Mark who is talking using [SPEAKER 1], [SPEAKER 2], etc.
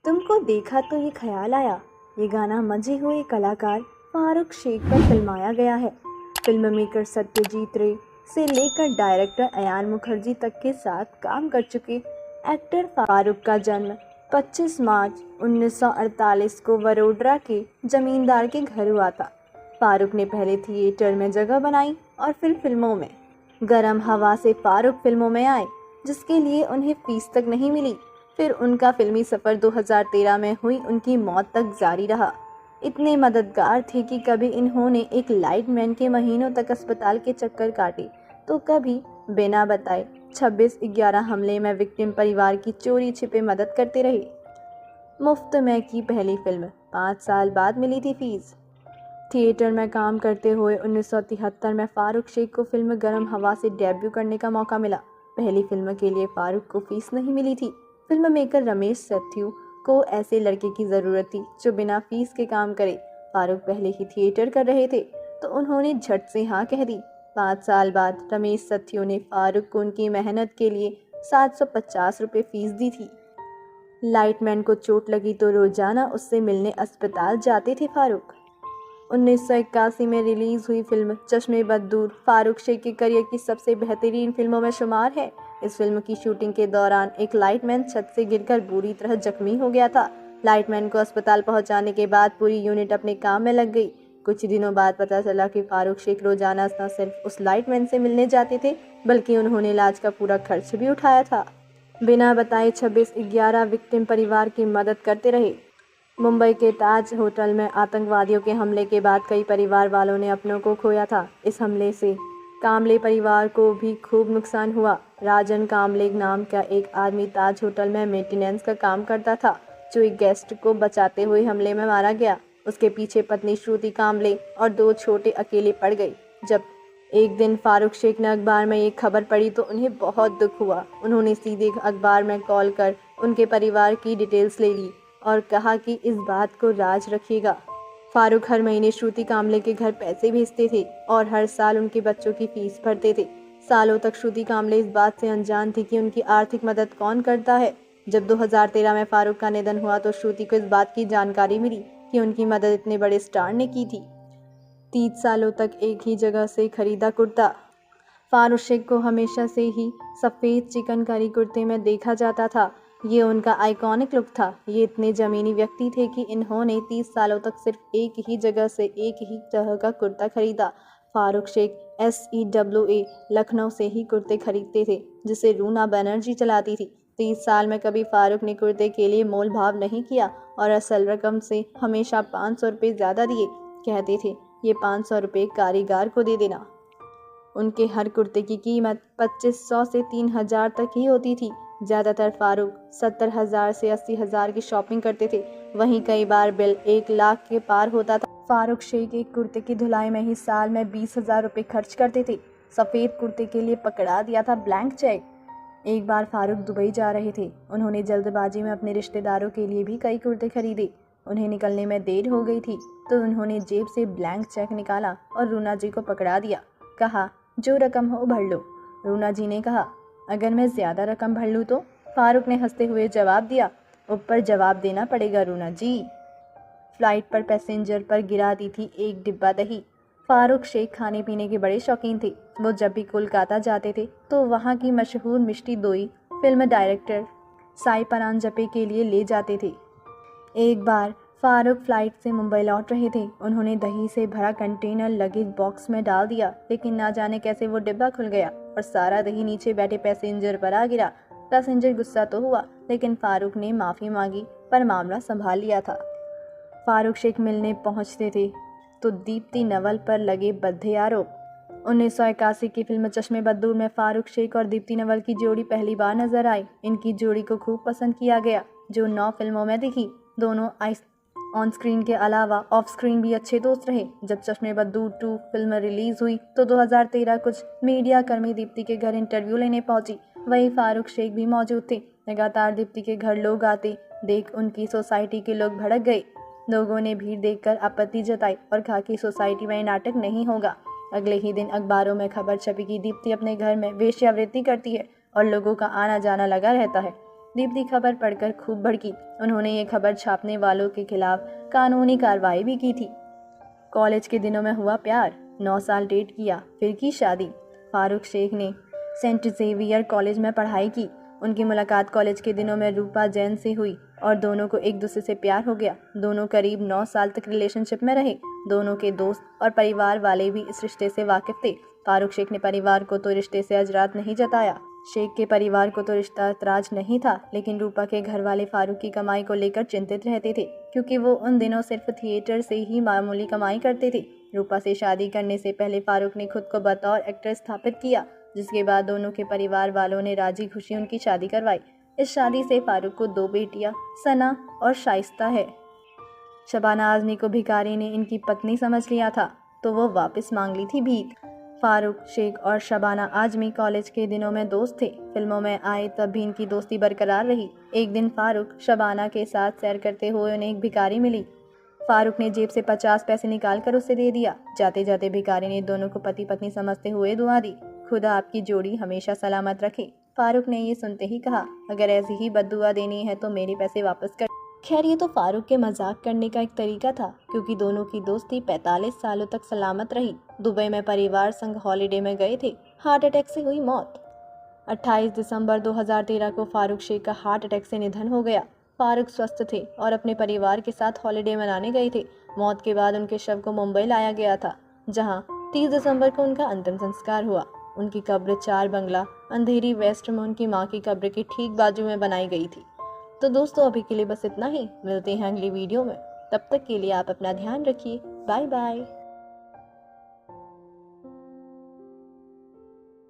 [SPEAKER 1] तुमको देखा तो ये ख्याल आया, ये गाना मजे हुए कलाकार फारूक शेख पर फिल्माया गया है। फिल्म मेकर सत्यजीत रे से लेकर डायरेक्टर अयान मुखर्जी तक के साथ काम कर चुके एक्टर फारूक का जन्म 25 मार्च 1948 को वडोदरा के जमींदार के घर हुआ था। फारूक ने पहले थिएटर में जगह बनाई और फिर फिल्मों में। गरम हवा से फारूक फिल्मों में आए, जिसके लिए उन्हें फीस तक नहीं मिली। फिर उनका फिल्मी सफ़र 2013 में हुई उनकी मौत तक जारी रहा। इतने मददगार थे कि कभी इन्होंने एक लाइटमैन के महीनों तक अस्पताल के चक्कर काटे, तो कभी बिना बताए 26/11 हमले में विक्टिम परिवार की चोरी छिपे मदद करते रहे। मुफ्त में की पहली फिल्म, 5 साल बाद मिली थी फीस। थिएटर में काम करते हुए 1973 में फारूक शेख को फिल्म गरम हवा से डेब्यू करने का मौका मिला। पहली फिल्म के लिए फारूक को फीस नहीं मिली थी। फिल्म मेकर रमेश सेठ्यू को ऐसे लड़के की ज़रूरत थी जो बिना फीस के काम करे। फारूक पहले ही थिएटर कर रहे थे, तो उन्होंने झट से हाँ कह दी। 5 साल बाद रमेश सेठ्यू ने फारूक को उनकी मेहनत के लिए 750 रुपये फीस दी थी। लाइटमैन को चोट लगी तो रोजाना उससे मिलने अस्पताल जाते थे फारूक। 1981 में रिलीज हुई फिल्म चश्मे बद फारूक शेख के करियर की सबसे बेहतरीन फिल्मों में शुमार है। इस फिल्म की शूटिंग के दौरान एक लाइटमैन छत से गिरकर बुरी तरह जख्मी हो गया था। लाइटमैन को अस्पताल पहुंचाने के बाद पूरी यूनिट अपने काम में लग गई। कुछ दिनों बाद पता चला कि फारूक शेख रोजाना न सिर्फ उस लाइटमैन से मिलने जाते थे, बल्कि उन्होंने इलाज का पूरा खर्च भी उठाया था। बिना बताए 26/11 विक्टिम परिवार की मदद करते रहे। मुंबई के ताज होटल में आतंकवादियों के हमले के बाद कई परिवार वालों ने अपनों को खोया था। इस हमले से कामले परिवार को भी खूब नुकसान हुआ। राजन कामले नाम का एक आदमी ताज होटल में मेंटेनेंस का काम करता था, जो एक गेस्ट को बचाते हुए हमले में मारा गया। उसके पीछे पत्नी श्रुति कामले और 2 छोटे अकेले पड़ गई। जब एक दिन फारूक शेख ने अखबार में एक खबर पढ़ी तो उन्हें बहुत दुख हुआ। उन्होंने सीधे अखबार में कॉल कर उनके परिवार की डिटेल्स ले ली और कहा कि इस बात को राज रखिएगा। फारूक हर महीने श्रुति कामले के घर पैसे भेजते थे और हर साल उनके बच्चों की फीस भरते थे। सालों तक श्रुति कामले इस बात से अनजान थी कि उनकी आर्थिक मदद कौन करता है। जब 2013 में फारूक का निधन हुआ तो श्रुति को इस बात की जानकारी मिली कि उनकी मदद इतने बड़े स्टार ने की थी। 30 सालों तक एक ही जगह से खरीदा कुर्ता। फारूक शेख को हमेशा से ही सफ़ेद चिकनकारी कुर्ते में देखा जाता था। ये उनका आइकॉनिक लुक था। ये इतने ज़मीनी व्यक्ति थे कि इन्होंने 30 सालों तक सिर्फ एक ही जगह से एक ही तरह का कुर्ता खरीदा। फारूक शेख SEWA लखनऊ से ही कुर्ते खरीदते थे, जिसे रूना बनर्जी चलाती थी। 30 साल में कभी फारूक ने कुर्ते के लिए मोल भाव नहीं किया और असल रकम से हमेशा 500 रुपये ज़्यादा दिए। कहते थे, ये 500 रुपये कारीगर को दे देना। उनके हर कुर्ते की कीमत 2500 से 3000 तक ही होती थी। ज़्यादातर फारूक 70,000 से 80,000 की शॉपिंग करते थे। वहीं कई बार बिल 1 लाख के पार होता था। फारूक शेख एक कुर्ते की धुलाई में ही साल में 20,000 रुपये खर्च करते थे। सफ़ेद कुर्ते के लिए पकड़ा दिया था ब्लैंक चेक। एक बार फारूक दुबई जा रहे थे। उन्होंने जल्दबाजी में अपने रिश्तेदारों के लिए भी कई कुर्ते खरीदे। उन्हें निकलने में देर हो गई थी, तो उन्होंने जेब से ब्लैंक चेक निकाला और रूना जी को पकड़ा दिया। कहा, जो रकम हो भर लो। रूना जी ने कहा, अगर मैं ज़्यादा रकम भर लूँ तो? फारूक ने हंसते हुए जवाब दिया, ऊपर जवाब देना पड़ेगा रूना जी। फ्लाइट पर पैसेंजर पर गिरा दी थी एक डिब्बा दही। फारूक शेख खाने पीने के बड़े शौकीन थे। वो जब भी कोलकाता जाते थे तो वहाँ की मशहूर मिष्टी दोई फिल्म डायरेक्टर साई परांजपे के लिए ले जाते थे। एक बार फारूक फ्लाइट से मुंबई लौट रहे थे। उन्होंने दही से भरा कंटेनर लगेज बॉक्स में डाल दिया, लेकिन ना जाने कैसे वो डिब्बा खुल गया और सारा दही नीचे बैठे पैसेंजर पर आ गिरा। पैसेंजर गुस्सा तो हुआ, लेकिन फारूक ने माफ़ी मांगी पर मामला संभाल लिया था। फारूक शेख मिलने पहुंचते थे तो दीप्ति नवल पर लगे बद्धे आरोप। 1981 की फिल्म चश्मे बद में फारूक शेख और दीप्ति नवल की जोड़ी पहली बार नजर आई। इनकी जोड़ी को खूब पसंद किया गया, जो 9 फिल्मों में दिखी। दोनों ऑन स्क्रीन के अलावा ऑफ स्क्रीन भी अच्छे दोस्त रहे। जब चश्मे बद 2 फिल्म रिलीज हुई तो 2013 कुछ मीडिया कर्मी दीप्ति के घर इंटरव्यू लेने पहुंची। वहीं फारूक शेख भी मौजूद थे। लगातार दीप्ति के घर लोग आते देख उनकी सोसाइटी के लोग भड़क गए। लोगों ने भीड़ देखकर आपत्ति जताई और कहा कि सोसाइटी में नाटक नहीं होगा। अगले ही दिन अखबारों में खबर छपी कि दीप्ति अपने घर में वेश्यावृत्ति करती है और लोगों का आना जाना लगा रहता है। दीप्ति खबर पढ़कर खूब भड़की। उन्होंने ये खबर छापने वालों के खिलाफ कानूनी कार्रवाई भी की थी। कॉलेज के दिनों में हुआ प्यार, 9 साल डेट किया, फिर की शादी। फारूक शेख ने सेंट जेवियर कॉलेज में पढ़ाई की। उनकी मुलाकात कॉलेज के दिनों में रूपा जैन से हुई और दोनों को एक दूसरे से प्यार हो गया। दोनों करीब 9 साल तक रिलेशनशिप में रहे। दोनों के दोस्त और परिवार वाले भी इस रिश्ते से वाकिफ थे। फारूक शेख ने परिवार को तो रिश्ते से अजरात नहीं जताया। शेख के परिवार को तो रिश्ता एतराज नहीं था, लेकिन रूपा के घर वाले फारूक की कमाई को लेकर चिंतित रहते थे, क्योंकि वो उन दिनों सिर्फ थिएटर से ही मामूली कमाई करते थे। रूपा से शादी करने से पहले फारूक ने खुद को बतौर एक्टर स्थापित किया, जिसके बाद दोनों के परिवार वालों ने राजी खुशी उनकी शादी करवाई। इस शादी से फारूक को 2 बेटियां सना और शाइस्ता है। शबाना आजमी को भिखारी ने इनकी पत्नी समझ लिया था, तो वो वापस मांग ली थी भीख। फारूक शेख और शबाना आजमी कॉलेज के दिनों में दोस्त थे। फिल्मों में आए तब भी इनकी दोस्ती बरकरार रही। एक दिन फारूक शबाना के साथ सैर करते हुए उन्हें एक भिखारी मिली। फारूक ने जेब से 50 पैसे निकाल कर उसे दे दिया। जाते जाते भिखारी ने दोनों को पति पत्नी समझते हुए दुआ दी, खुदा आपकी जोड़ी हमेशा सलामत रखे। फारूक ने ये सुनते ही कहा, अगर ऐसी ही बद्दुआ देनी है तो मेरे पैसे वापस कर। खैर, ये तो फारूक के मजाक करने का एक तरीका था, क्योंकि दोनों की दोस्ती 45 सालों तक सलामत रही। दुबई में परिवार संग हॉलिडे में गए थे। हार्ट अटैक से हुई मौत। 28 दिसंबर 2013 को फारूक शेख का हार्ट अटैक से निधन हो गया। फारूक स्वस्थ थे और अपने परिवार के साथ हॉलिडे मनाने गए थे। मौत के बाद उनके शव को मुंबई लाया गया था, जहां 30 दिसंबर को उनका अंतिम संस्कार हुआ। उनकी कब्र 4 बंगला अंधेरी वेस्ट में उनकी मां की कब्र के ठीक बाजू में बनाई गई थी। तो दोस्तों, अभी के लिए बस इतना ही। मिलते हैं अगली वीडियो में। तब तक के लिए आप अपना ध्यान रखिए। Bye bye.